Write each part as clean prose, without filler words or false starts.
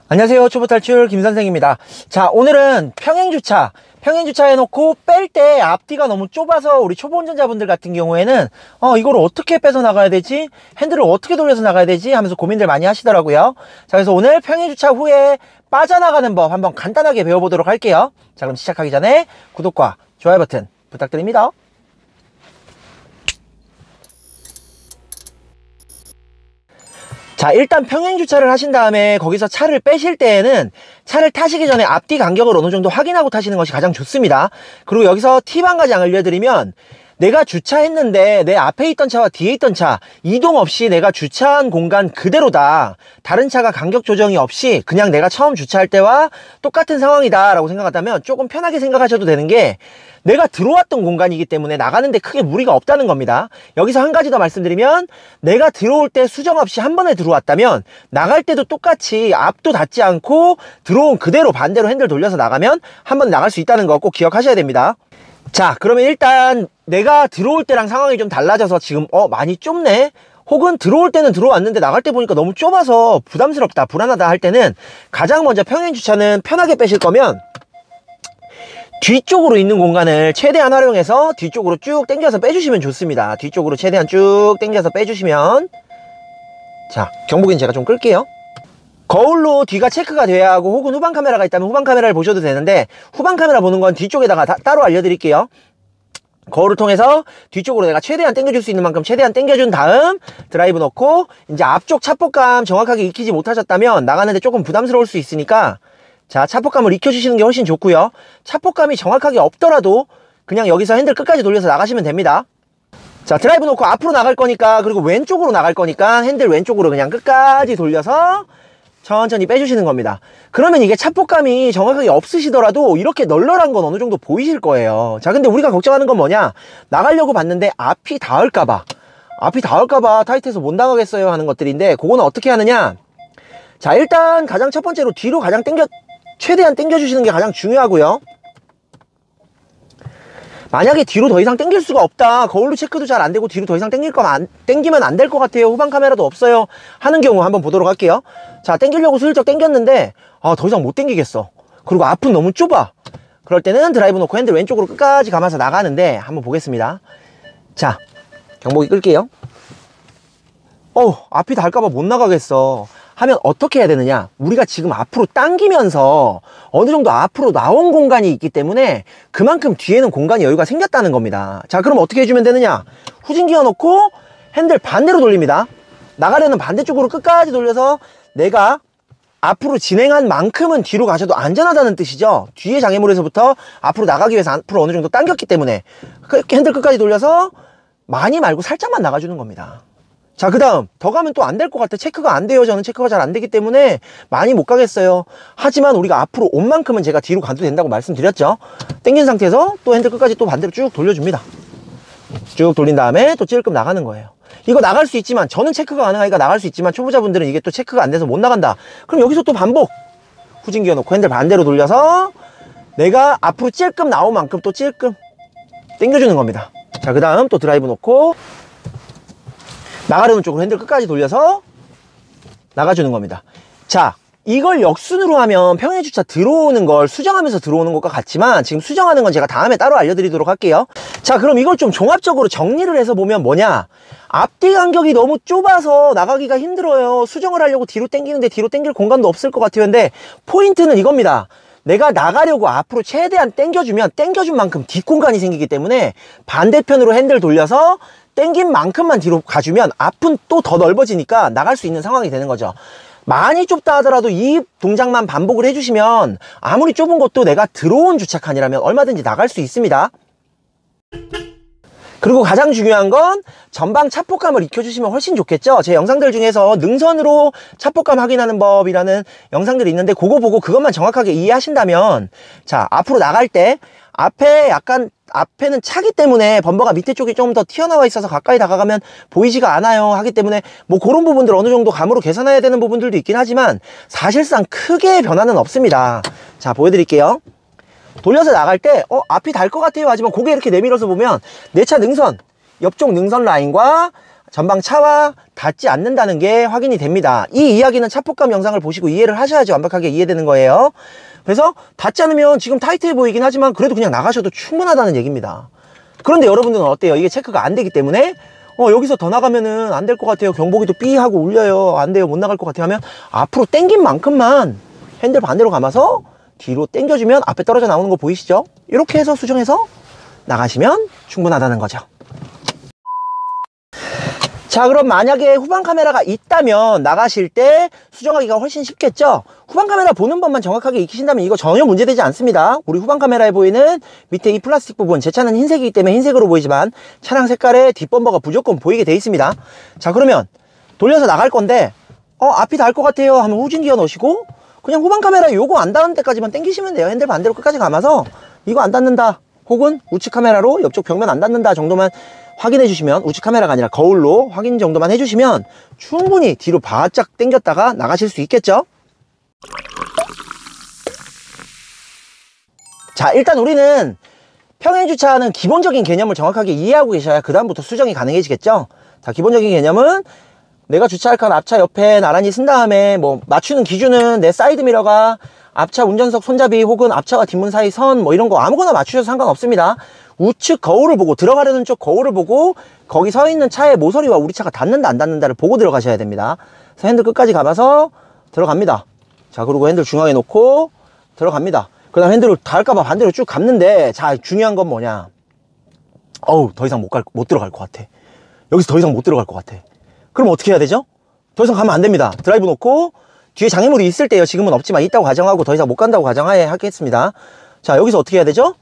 안녕하세요. 초보탈출 김선생입니다. 자, 오늘은 평행주차 해놓고 뺄 때 앞뒤가 너무 좁아서 우리 초보 운전자분들 같은 경우에는 이걸 어떻게 빼서 나가야 되지? 핸들을 어떻게 돌려서 나가야 되지? 하면서 고민들 많이 하시더라고요. 자, 그래서 오늘 평행주차 후에 빠져나가는 법 한번 간단하게 배워보도록 할게요. 자, 그럼 시작하기 전에 구독과 좋아요 버튼 부탁드립니다. 자, 일단 평행주차를 하신 다음에 거기서 차를 빼실 때에는 차를 타시기 전에 앞뒤 간격을 어느 정도 확인하고 타시는 것이 가장 좋습니다. 그리고 여기서 팁 한 가지 알려드리면, 내가 주차했는데 내 앞에 있던 차와 뒤에 있던 차 이동 없이 내가 주차한 공간 그대로다, 다른 차가 간격 조정이 없이 그냥 내가 처음 주차할 때와 똑같은 상황이다 라고 생각한다면 조금 편하게 생각하셔도 되는 게, 내가 들어왔던 공간이기 때문에 나가는데 크게 무리가 없다는 겁니다. 여기서 한 가지 더 말씀드리면, 내가 들어올 때 수정 없이 한 번에 들어왔다면 나갈 때도 똑같이 앞도 닫지 않고 들어온 그대로 반대로 핸들 돌려서 나가면 한 번 나갈 수 있다는 거 꼭 기억하셔야 됩니다. 자, 그러면 일단 내가 들어올 때랑 상황이 좀 달라져서 지금 많이 좁네, 혹은 들어올 때는 들어왔는데 나갈 때 보니까 너무 좁아서 부담스럽다, 불안하다 할 때는 가장 먼저 평행주차는 편하게 빼실 거면 뒤쪽으로 있는 공간을 최대한 활용해서 뒤쪽으로 쭉 당겨서 빼주시면 좋습니다. 뒤쪽으로 최대한 쭉 당겨서 빼주시면, 자, 경보기는 제가 좀 끌게요. 거울로 뒤가 체크가 돼야 하고, 혹은 후방 카메라가 있다면 후방 카메라를 보셔도 되는데, 후방 카메라 보는 건 뒤쪽에다가 따로 알려드릴게요. 거울을 통해서 뒤쪽으로 내가 최대한 당겨줄 수 있는 만큼 최대한 당겨준 다음 드라이브 넣고, 이제 앞쪽 차폭감 정확하게 익히지 못하셨다면 나가는데 조금 부담스러울 수 있으니까, 자, 차폭감을 익혀주시는 게 훨씬 좋고요. 차폭감이 정확하게 없더라도 그냥 여기서 핸들 끝까지 돌려서 나가시면 됩니다. 자, 드라이브 놓고 앞으로 나갈 거니까, 그리고 왼쪽으로 나갈 거니까 핸들 왼쪽으로 그냥 끝까지 돌려서 천천히 빼주시는 겁니다. 그러면 이게 차폭감이 정확하게 없으시더라도 이렇게 널널한 건 어느 정도 보이실 거예요. 자, 근데 우리가 걱정하는 건 뭐냐, 나가려고 봤는데 앞이 닿을까봐 타이트해서 못 나가겠어요 하는 것들인데, 그거는 어떻게 하느냐. 자, 일단 가장 첫 번째로 뒤로 최대한 당겨주시는 게 가장 중요하고요. 만약에 뒤로 더 이상 당길 수가 없다, 거울로 체크도 잘 안되고 뒤로 더 이상 당기면 안 될 것 같아요, 후방 카메라도 없어요 하는 경우 한번 보도록 할게요. 자, 당기려고 슬쩍 당겼는데 더 이상 못 당기겠어, 그리고 앞은 너무 좁아, 그럴 때는 드라이브 놓고 핸들 왼쪽으로 끝까지 감아서 나가는데, 한번 보겠습니다. 자, 경보기 끌게요. 앞이 닿을까봐 못 나가겠어 하면 어떻게 해야 되느냐, 우리가 지금 앞으로 당기면서 어느 정도 앞으로 나온 공간이 있기 때문에 그만큼 뒤에는 공간이 여유가 생겼다는 겁니다. 자, 그럼 어떻게 해주면 되느냐, 후진기 넣고 핸들 반대로 돌립니다. 나가려는 반대쪽으로 끝까지 돌려서 내가 앞으로 진행한 만큼은 뒤로 가셔도 안전하다는 뜻이죠. 뒤에 장애물에서부터 앞으로 나가기 위해서 앞으로 어느 정도 당겼기 때문에 핸들 끝까지 돌려서 많이 말고 살짝만 나가주는 겁니다. 자, 그 다음 더 가면 또 안 될 것 같아, 체크가 안 돼요, 저는 체크가 잘 안 되기 때문에 많이 못 가겠어요. 하지만 우리가 앞으로 온 만큼은 제가 뒤로 가도 된다고 말씀드렸죠. 당긴 상태에서 또 핸들 끝까지 또 반대로 쭉 돌려줍니다. 쭉 돌린 다음에 또 찔끔 나가는 거예요. 이거 나갈 수 있지만, 저는 체크가 가능하니까 나갈 수 있지만, 초보자분들은 이게 또 체크가 안 돼서 못 나간다, 그럼 여기서 또 반복, 후진기 넣고 핸들 반대로 돌려서 내가 앞으로 찔끔 나온 만큼 또 찔끔 당겨주는 겁니다. 자, 그 다음 또 드라이브 놓고 나가려는 쪽으로 핸들 끝까지 돌려서 나가주는 겁니다. 자, 이걸 역순으로 하면 평행주차 들어오는 걸 수정하면서 들어오는 것과 같지만, 지금 수정하는 건 제가 다음에 따로 알려드리도록 할게요. 자, 그럼 이걸 좀 종합적으로 정리를 해서 보면 뭐냐, 앞뒤 간격이 너무 좁아서 나가기가 힘들어요. 수정을 하려고 뒤로 당기는데 뒤로 당길 공간도 없을 것 같아요. 근데 포인트는 이겁니다. 내가 나가려고 앞으로 최대한 당겨주면 당겨준 만큼 뒷공간이 생기기 때문에 반대편으로 핸들 돌려서 당긴 만큼만 뒤로 가주면 앞은 또 더 넓어지니까 나갈 수 있는 상황이 되는 거죠. 많이 좁다 하더라도 이 동작만 반복을 해주시면 아무리 좁은 것도 내가 들어온 주차칸이라면 얼마든지 나갈 수 있습니다. 그리고 가장 중요한 건 전방 차폭감을 익혀주시면 훨씬 좋겠죠. 제 영상들 중에서 능선으로 차폭감 확인하는 법이라는 영상들이 있는데, 그거 보고 그것만 정확하게 이해하신다면, 자, 앞으로 나갈 때 앞에는 차기 때문에 범버가 밑에 쪽이 좀 더 튀어나와 있어서 가까이 다가가면 보이지가 않아요 하기 때문에, 뭐 그런 부분들 어느 정도 감으로 계산해야 되는 부분들도 있긴 하지만 사실상 크게 변화는 없습니다. 자, 보여드릴게요. 돌려서 나갈 때 앞이 달 것 같아요 하지만 고개 이렇게 내밀어서 보면 내 차 능선, 옆쪽 능선 라인과 전방 차와 닿지 않는다는 게 확인이 됩니다. 이 이야기는 차폭감 영상을 보시고 이해를 하셔야지 완벽하게 이해되는 거예요. 그래서 닿지 않으면 지금 타이트해 보이긴 하지만 그래도 그냥 나가셔도 충분하다는 얘기입니다. 그런데 여러분들은 어때요? 이게 체크가 안 되기 때문에 여기서 더 나가면은 안 될 것 같아요. 경보기도 삐 하고 울려요. 안 돼요. 못 나갈 것 같아요 하면 앞으로 당긴 만큼만 핸들 반대로 감아서 뒤로 당겨주면 앞에 떨어져 나오는 거 보이시죠? 이렇게 해서 수정해서 나가시면 충분하다는 거죠. 자, 그럼 만약에 후방 카메라가 있다면 나가실 때 수정하기가 훨씬 쉽겠죠? 후방 카메라 보는 법만 정확하게 익히신다면 이거 전혀 문제되지 않습니다. 우리 후방 카메라에 보이는 밑에 이 플라스틱 부분, 제 차는 흰색이기 때문에 흰색으로 보이지만 차량 색깔의 뒷범버가 무조건 보이게 돼 있습니다. 자, 그러면 돌려서 나갈 건데 앞이 닿을 것 같아요 하면 후진 기어 넣으시고 그냥 후방 카메라 요거 안 닿는 데까지만 당기시면 돼요. 핸들 반대로 끝까지 감아서 이거 안 닿는다 혹은 우측 카메라로 옆쪽 벽면 안 닿는다 정도만 확인해 주시면, 우측 카메라가 아니라 거울로 확인 정도만 해주시면 충분히 뒤로 바짝 당겼다가 나가실 수 있겠죠. 자, 일단 우리는 평행주차하는 기본적인 개념을 정확하게 이해하고 계셔야 그 다음부터 수정이 가능해지겠죠. 자, 기본적인 개념은 내가 주차할 칸 앞차 옆에 나란히 쓴 다음에 뭐 맞추는 기준은 내 사이드미러가 앞차 운전석 손잡이 혹은 앞차와 뒷문 사이 선 뭐 이런 거 아무거나 맞추셔도 상관없습니다. 우측 거울을 보고, 들어가려는 쪽 거울을 보고 거기 서 있는 차의 모서리와 우리 차가 닿는다 안 닿는다를 보고 들어가셔야 됩니다. 그래서 핸들 끝까지 감아서 들어갑니다. 자, 그리고 핸들 중앙에 놓고 들어갑니다. 그 다음 핸들을 닿을까봐 반대로 쭉 감는데, 자, 중요한 건 뭐냐, 더 이상 못 들어갈 것 같아. 여기서 더 이상 못 들어갈 것 같아. 그럼 어떻게 해야 되죠? 더 이상 가면 안 됩니다. 드라이브 놓고 뒤에 장애물이 있을 때요, 지금은 없지만 있다고 가정하고 더 이상 못 간다고 가정하에 하겠습니다. 자, 여기서 어떻게 해야 되죠?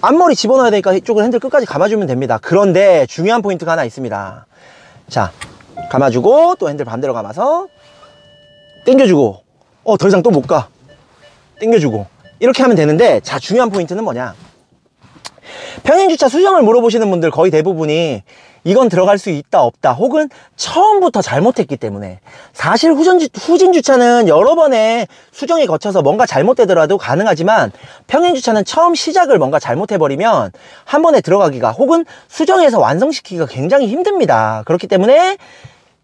앞머리 집어넣어야 되니까 이쪽을 핸들 끝까지 감아주면 됩니다. 그런데 중요한 포인트가 하나 있습니다. 자, 감아주고 또 핸들 반대로 감아서 당겨주고 더 이상 또 못 가. 당겨주고 이렇게 하면 되는데, 자, 중요한 포인트는 뭐냐, 평행주차 수정을 물어보시는 분들 거의 대부분이 이건 들어갈 수 있다 없다 혹은 처음부터 잘못했기 때문에, 사실 후진주차는 여러 번의 수정이 거쳐서 뭔가 잘못되더라도 가능하지만 평행주차는 처음 시작을 뭔가 잘못해버리면 한 번에 들어가기가 혹은 수정해서 완성시키기가 굉장히 힘듭니다. 그렇기 때문에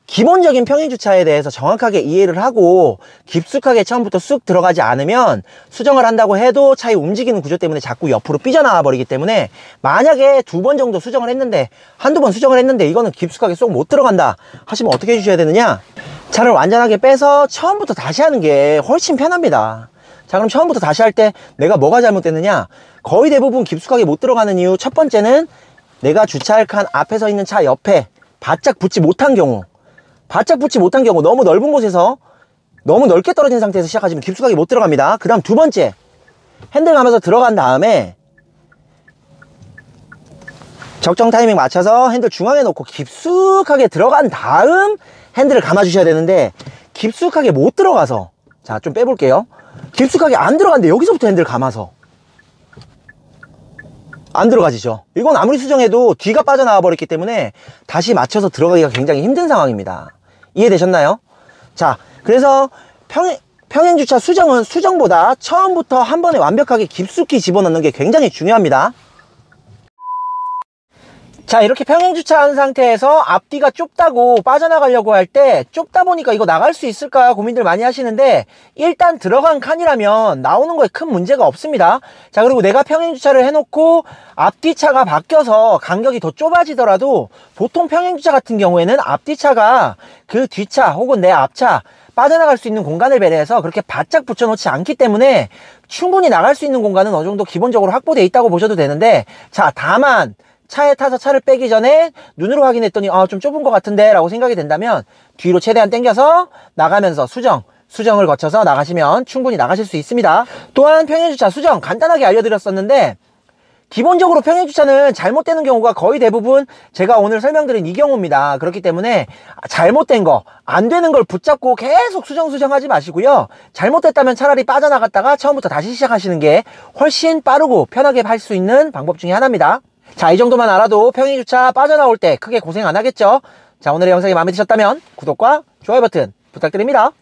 기본적인 평행주차에 대해서 정확하게 이해를 하고 깊숙하게 처음부터 쑥 들어가지 않으면 수정을 한다고 해도 차의 움직이는 구조 때문에 자꾸 옆으로 삐져나와 버리기 때문에, 만약에 2번 정도 수정을 했는데, 한두 번 수정을 했는데 이거는 깊숙하게 쏙 못 들어간다 하시면 어떻게 해주셔야 되느냐, 차를 완전하게 빼서 처음부터 다시 하는 게 훨씬 편합니다. 자, 그럼 처음부터 다시 할 때 내가 뭐가 잘못됐느냐, 거의 대부분 깊숙하게 못 들어가는 이유, 첫 번째는 내가 주차할 칸 앞에 서 있는 차 옆에 바짝 붙지 못한 경우, 너무 넓은 곳에서 너무 넓게 떨어진 상태에서 시작하시면 깊숙하게 못 들어갑니다. 그 다음 두 번째, 핸들 감아서 들어간 다음에 적정 타이밍 맞춰서 핸들 중앙에 놓고 깊숙하게 들어간 다음 핸들을 감아 주셔야 되는데, 깊숙하게 못 들어가서, 자, 좀 빼볼게요. 깊숙하게 안 들어갔는데 여기서부터 핸들 감아서 안 들어가지죠. 이건 아무리 수정해도 뒤가 빠져나와 버렸기 때문에 다시 맞춰서 들어가기가 굉장히 힘든 상황입니다. 이해되셨나요? 자, 그래서 평행주차 수정은 수정보다 처음부터 한 번에 완벽하게 깊숙이 집어넣는 게 굉장히 중요합니다. 자, 이렇게 평행주차한 상태에서 앞뒤가 좁다고 빠져나가려고 할 때, 좁다 보니까 이거 나갈 수 있을까 고민들 많이 하시는데, 일단 들어간 칸이라면 나오는 거에 큰 문제가 없습니다. 자, 그리고 내가 평행주차를 해놓고 앞뒤차가 바뀌어서 간격이 더 좁아지더라도, 보통 평행주차 같은 경우에는 앞뒤차가 그 뒤차 혹은 내 앞차 빠져나갈 수 있는 공간을 배려해서 그렇게 바짝 붙여놓지 않기 때문에 충분히 나갈 수 있는 공간은 어느 정도 기본적으로 확보되어 있다고 보셔도 되는데, 자, 다만 차에 타서 차를 빼기 전에 눈으로 확인했더니 좀 좁은 것 같은데 라고 생각이 된다면 뒤로 최대한 당겨서 나가면서 수정을 거쳐서 나가시면 충분히 나가실 수 있습니다. 또한 평행주차 수정 간단하게 알려드렸었는데, 기본적으로 평행주차는 잘못되는 경우가 거의 대부분 제가 오늘 설명드린 이 경우입니다. 그렇기 때문에 잘못된 거, 안 되는 걸 붙잡고 계속 수정하지 마시고요. 잘못됐다면 차라리 빠져나갔다가 처음부터 다시 시작하시는 게 훨씬 빠르고 편하게 할 수 있는 방법 중에 하나입니다. 자, 이 정도만 알아도 평행주차 빠져나올 때 크게 고생 안 하겠죠? 자, 오늘의 영상이 마음에 드셨다면 구독과 좋아요 버튼 부탁드립니다.